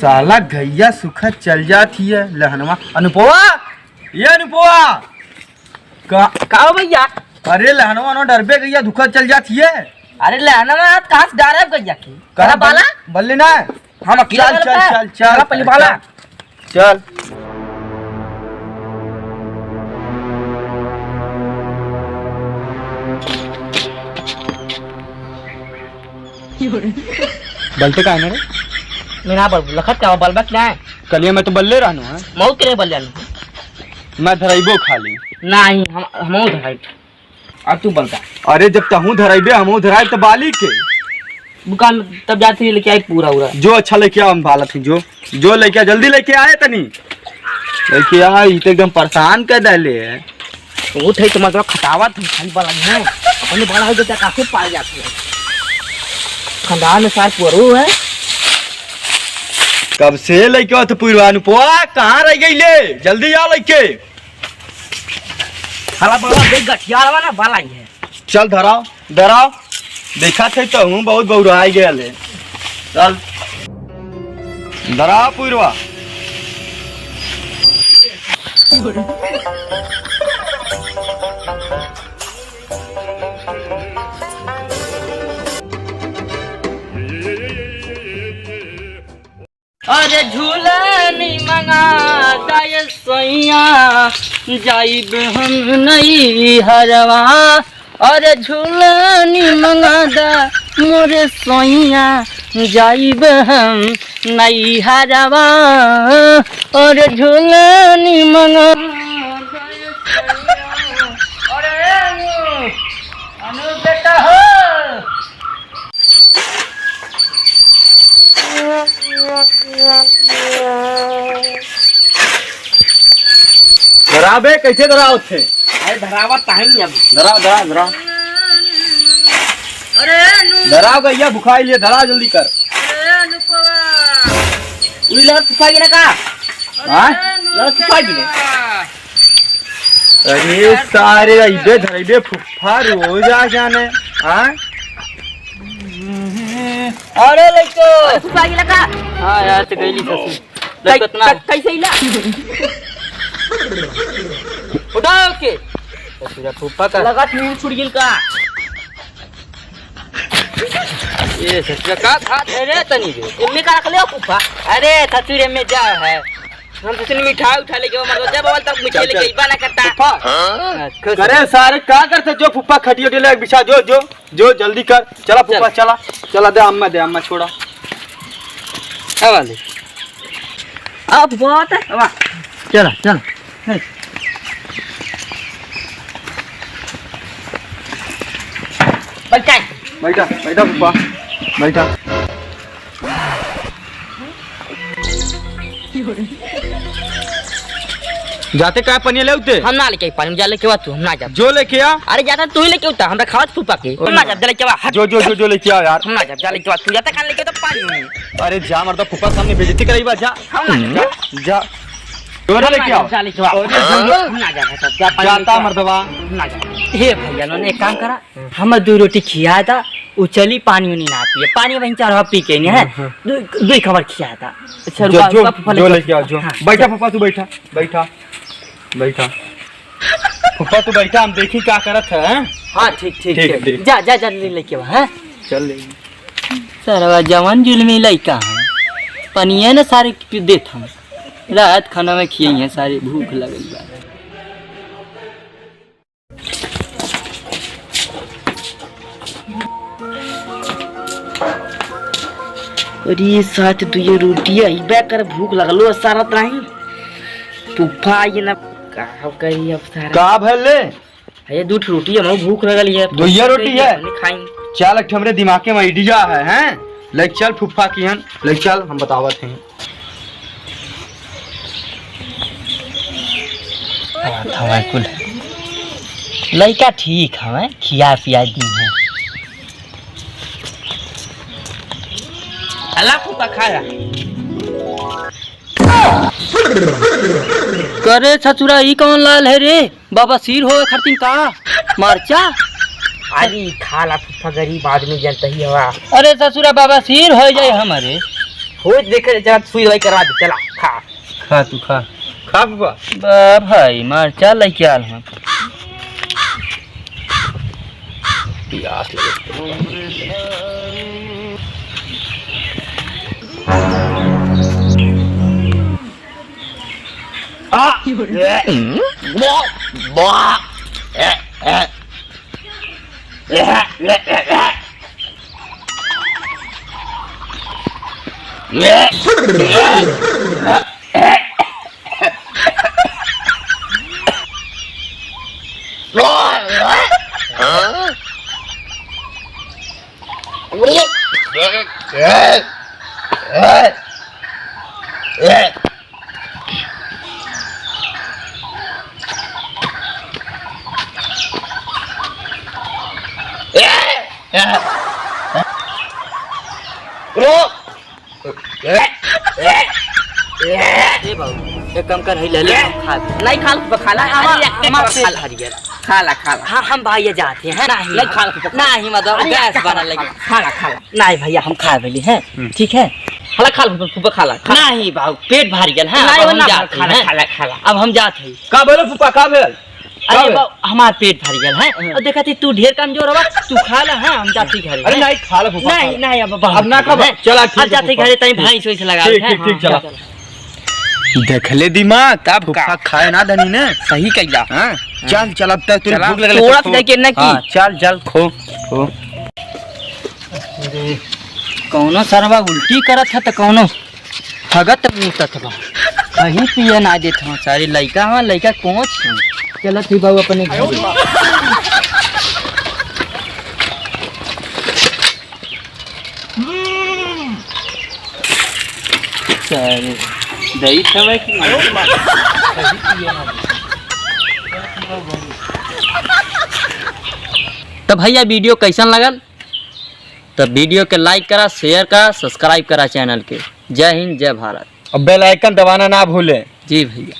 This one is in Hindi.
साला गैया सुखा चल जाती है लहनवा। अनुपवा, ये अनुपवा का भैया? अरे लहनवा नो डरबे गैया दुखा चल जाती है। अरे लहनवा कहाँ से डर है गैया की? करा बाला बल्ले ना हम अकेला चल चल चल चल पहले बाला चल। बलते का है मेरा बल लखत का बलबा क्या है? कलिया मैं तो बल्ले रहनु है। मऊ करे बल जानी मैं धराइबो खाली नहीं हम धराई। अब तू बलता। अरे जब तहू धराइबे हमहू धराई तो बाली के दुकान तब जाती लेके आई पूरा पूरा जो अच्छा लेके आओ। हम बाला थी जो लेके आ, जल्दी लेके आए तनी लेके आई तो एकदम परेशान कर डाले है। वो थे तो मतलब खटावा थी खाली बला है अपने बड़ा हो जाता काफी पाल जाती है खंडान में सार पुरो है। कब से लेके आओ तो पूर्वानु पोआ कहाँ रह गई ले? जल्दी आओ लेके। खाला बड़ा देख गठिया वाला ना बाला ही है। चल धराओ धराओ देखा थे तो हूँ बहुत बहुराई गया ले। चल धराओ पूर्वा। अरे झूलनी मंगा दाय सैया जाइब हम नहीं हरवा। अरे झूलनी मंगा दा मोरे सैया जाइब हम नहीं हरवा। अरे झूलनी मंगा अरे अनु बेटा हो धराबे कैसे धराओ थे? अरे धरावा टाइम अब धराओ धराओ धराओ। अरे धराओ गैया बुखाई लिए धरा जल्दी कर। अरे सारे इबे धरेबे फुफा रोज आ जाने। अरे लइको फुफा गिला का? हां यार तो गईली ससुर कितना कैसे इला उठाओ के ससुरा फुफा का लगा नींद छूट गिल का। ये ससुरा का खात है रे तनी रे एमे का रख ले फुफा। अरे ससुर में जा है हम ससुर मिठाई उठा लेके मर जा बवाल तक मिठाई लेके इबा ना करता। अरे सारे क्या करते जो फुफा खटियो ले बिछा जो जल्दी कर। चला फुफा चला चला दे अम्मा छोड़ा। वाले अब बहुत है वाह चला चल बैठा बैठा बैठा फुफा बैठा। जाते का पनिया ले उते? हम ना लेके पानी जा लेके तू हम ना जा जो लेके आ। अरे जाता तू ही लेके उता हमरा खावत फूफा के हम ना जा लेके आ जो लेके आ यार। हम ना जा लेके आ तू जाता कान लेके तो पानी में। अरे जा मर्दा फुफा सामने बेइज्जती कराईबा जा। हम ना जा जो लेके आ। जा लेके आ हम ना जा जा जाता मर्दवा ना जा। हे भैया ने एक काम करा हम दो रोटी खिया था उचली पानी नहीं ना आती है पानी वहीं चार पी के नहीं है दो खबर खिया था। अच्छा जो लेके आ जो। बैठा फुफा तू बैठा बैठा बैठा फुफा तू बैठा हम देखी क्या करत है। हाँ ठीक जा जा जा लेके है चल ले सरवा जवान जुलमी लइका है पनिया ना सारे देत हम रात खाना में खिए हैं सारे भूख लगल बा। अरे साथ दुए रोटी अइबे कर भूख लगलो सारा नहीं फुफा ये ना का करी अब सारा का भले ये दो रोटी है भूख लगल है दुइया रोटी है खाई। चल हमरे दिमाग में आइडिया है हैं लेक चल फुफा की हन लेक चल हम बतावत हैं। हवा कुल लइका ठीक है खिया पिया दी है अल्लाह फुफा खाया करे ससुरा ई कौन लाल है रे बाबा सिर हो खरतिन का मरचा। अरे खाला फुफा गरीब आदमी जनता ही हवा। अरे ससुरा बाबा सिर हो जाए हमारे हो देखे जरा सुई दवाई करवा दे चला खा खा तू खा खा फूफा बा भाई मार चल ले क्या हम प्यास लगे एक काम कर ले खा नहीं खाला खाला खाला हम भैया जाते हैं नहीं खाला नहीं मतलब गैस बना लगे खाला नहीं भैया हम खा लेली हैं ठीक है खाला खाला नहीं बाबू पेट भर गया है अब हम जाते हैं का बोलो फूफा का भेल अरे हमार पेट भर गया है और देखा थी तू ढेर कमजोर हो तू खा ला है हम जाते घर अरे नहीं खा ला फूफा नहीं अब ना खा चला ठीक जाते घरे तई भाई सोई से लगा ठीक चला देखले दिमाग तब फूफा खाए ना धनी ने सही कइला हां चल चल अब तक तेरे भूख लगल थोड़ा सा के ना की चल खो कौनो सरवा उल्टी करत है त कौनो भगत मुतत बा कहीं पिए ना देत हूं सारी लइका हवा लइका कोच चलत ही बाबू अपने घर सारे दही समय की तो भैया वीडियो कैसन लगल तो वीडियो के लाइक करा शेयर करा सब्सक्राइब करा चैनल के। जय हिंद जय भारत। अब बेल आइकन दबाना ना भूलें। जी भैया।